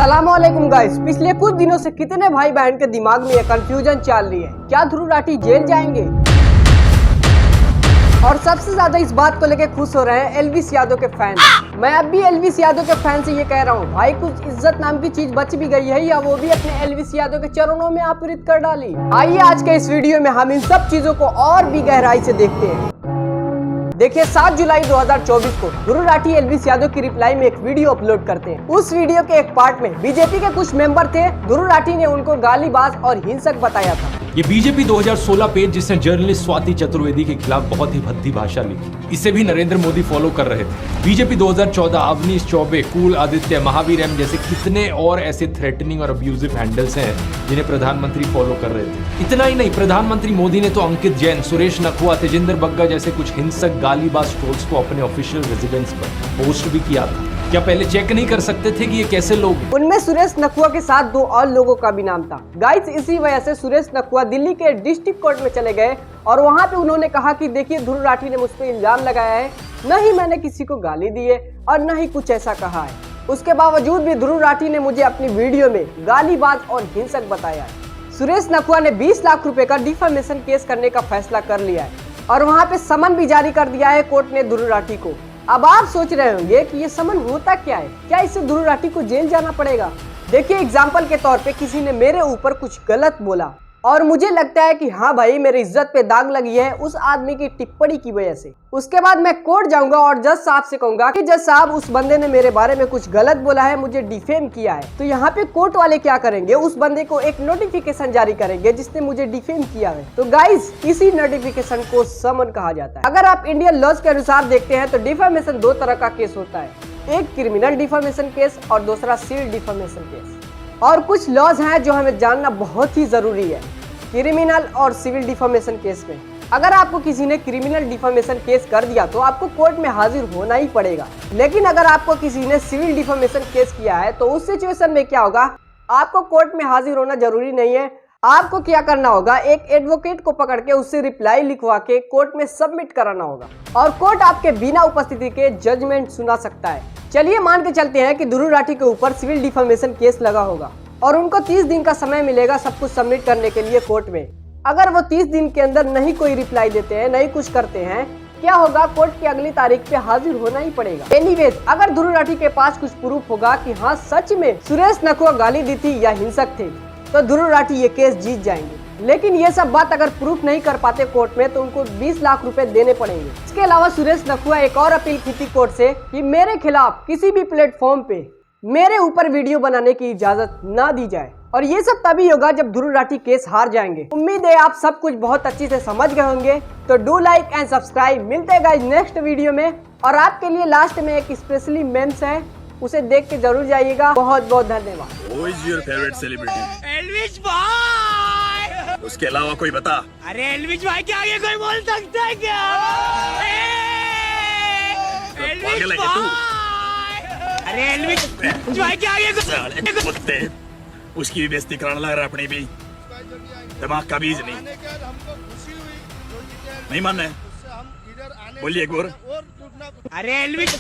अस्सलामुअलैकुम गाइस। पिछले कुछ दिनों से कितने भाई बहन के दिमाग में ये कंफ्यूजन चल रही है, क्या ध्रुव राठी जेल जाएंगे? और सबसे ज्यादा इस बात को लेकर खुश हो रहे हैं एलविस यादव के फैन। मैं अब भी एलविस यादव के फैन से ये कह रहा हूँ, भाई कुछ इज्जत नाम की चीज बच भी गई है या वो भी अपने एलविस यादव के चरणों में आपृत कर डाली। आइए आज के इस वीडियो में हम इन सब चीजों को और भी गहराई से देखते हैं। देखिए 7 जुलाई 2024 को ध्रुव राठी एलविस यादव की रिप्लाई में एक वीडियो अपलोड करते हैं। उस वीडियो के एक पार्ट में बीजेपी के कुछ मेंबर थे, ध्रुव राठी ने उनको गालीबाज और हिंसक बताया था। ये बीजेपी 2016 पेज जिसने जर्नलिस्ट स्वाति चतुर्वेदी के खिलाफ बहुत ही भद्दी भाषा लिखी, इसे भी नरेंद्र मोदी फॉलो कर रहे थे। बीजेपी 2014 अवनीश चौबे, कुल आदित्य, महावीर एम जैसे कितने और ऐसे थ्रेटनिंग और अब्यूजिव हैंडल्स हैं जिन्हें प्रधानमंत्री फॉलो कर रहे थे। इतना ही नहीं, प्रधानमंत्री मोदी ने तो अंकित जैन, सुरेश नखवा, तेजिंदर बग्गा जैसे कुछ हिंसक गालीबाज ट्रोल्स को अपने ऑफिशियल रेजिडेंस पर पोस्ट भी किया था। क्या पहले चेक नहीं कर सकते थे कि ये कैसे लोग हैं? उनमें सुरेश नखवा के साथ 2 और लोगों का भी नाम था। गाइस इसी वजह से सुरेश नखवा दिल्ली के डिस्ट्रिक्ट कोर्ट में चले गए और वहां पे उन्होंने कहा कि देखिए ध्रुव राठी ने मुझ पर इल्जाम लगाया है, न ही मैंने किसी को गाली दी है और न ही कुछ ऐसा कहा है। उसके बावजूद भी ध्रुव राठी ने मुझे अपनी वीडियो में गालीबाज और हिंसक बताया है। सुरेश नखवा ने 20 लाख रुपए का डिफेमेशन केस करने का फैसला कर लिया है और वहाँ पे समन भी जारी कर दिया है कोर्ट ने ध्रुव राठी को। अब आप सोच रहे होंगे कि ये समन होता क्या है, क्या इससे ध्रुव राठी को जेल जाना पड़ेगा? देखिए एग्जाम्पल के तौर पे किसी ने मेरे ऊपर कुछ गलत बोला और मुझे लगता है कि हाँ भाई मेरी इज्जत पे दाग लगी है उस आदमी की टिप्पणी की वजह से। उसके बाद मैं कोर्ट जाऊंगा और जज साहब से कहूंगा कि जज साहब उस बंदे ने मेरे बारे में कुछ गलत बोला है, मुझे डिफेम किया है। तो यहाँ पे कोर्ट वाले क्या करेंगे, उस बंदे को एक नोटिफिकेशन जारी करेंगे जिसने मुझे डिफेम किया है। तो गाइस इसी नोटिफिकेशन को समन कहा जाता है। अगर आप इंडियन लॉज के अनुसार देखते हैं तो डिफेमेशन 2 तरह का केस होता है, एक क्रिमिनल डिफेमेशन केस और दूसरा सिविल डिफेमेशन केस। और कुछ लॉज हैं जो हमें जानना बहुत ही जरूरी है क्रिमिनल और सिविल डिफेमेशन केस में। अगर आपको किसी ने क्रिमिनल डिफेमेशन केस कर दिया तो आपको कोर्ट में हाजिर होना ही पड़ेगा, लेकिन अगर आपको किसी ने सिविल डिफेमेशन केस किया है तो उस सिचुएशन में क्या होगा, आपको कोर्ट में हाजिर होना जरूरी नहीं है। आपको क्या करना होगा, एक एडवोकेट को पकड़ के उससे रिप्लाई लिखवा के कोर्ट में सबमिट कराना होगा और कोर्ट आपके बिना उपस्थिति के जजमेंट सुना सकता है। चलिए मान के चलते हैं कि ध्रुव राठी के ऊपर सिविल डिफेमेशन केस लगा होगा और उनको 30 दिन का समय मिलेगा सब कुछ सबमिट करने के लिए कोर्ट में। अगर वो 30 दिन के अंदर नहीं कोई रिप्लाई देते हैं, नहीं कुछ करते हैं, क्या होगा, कोर्ट की अगली तारीख पे हाजिर होना ही पड़ेगा। एनीवेज अगर ध्रुव राठी के पास कुछ प्रूफ होगा कि हाँ सच में सुरेश नखवा गाली दी थी या हिंसक थे तो ध्रुव राठी ये केस जीत जाएंगे। लेकिन ये सब बात अगर प्रूफ नहीं कर पाते कोर्ट में तो उनको 20 लाख रुपए देने पड़ेंगे। इसके अलावा सुरेश नखवा एक और अपील की थी कोर्ट से कि मेरे खिलाफ किसी भी प्लेटफॉर्म पे मेरे ऊपर वीडियो बनाने की इजाजत ना दी जाए और ये सब तभी होगा जब ध्रुव राठी केस हार जाएंगे। उम्मीद है आप सब कुछ बहुत अच्छी से समझ गए होंगे, तो डू लाइक एंड सब्सक्राइब। मिलते हैं गाइस नेक्स्ट वीडियो में और आपके लिए लास्ट में एक स्पेशली मेम्स है, उसे देख के जरूर जाइएगा। बहुत बहुत धन्यवाद। Who is your favorite celebrity? Elvish भाई। उसके अलावा कोई बता। अरे एल्विश भाई के आगे कोई बोल सकता है क्या? एल्विश पागल है क्या तू? भाई। अरे एल्विश भाई के आगे साले कुत्ते, उसकी भी बेइज्जती कराने लग रहा है अपनी भी। दिमाग का बीज नहीं मानना है, बोलिए एक बार। अरे एल्विश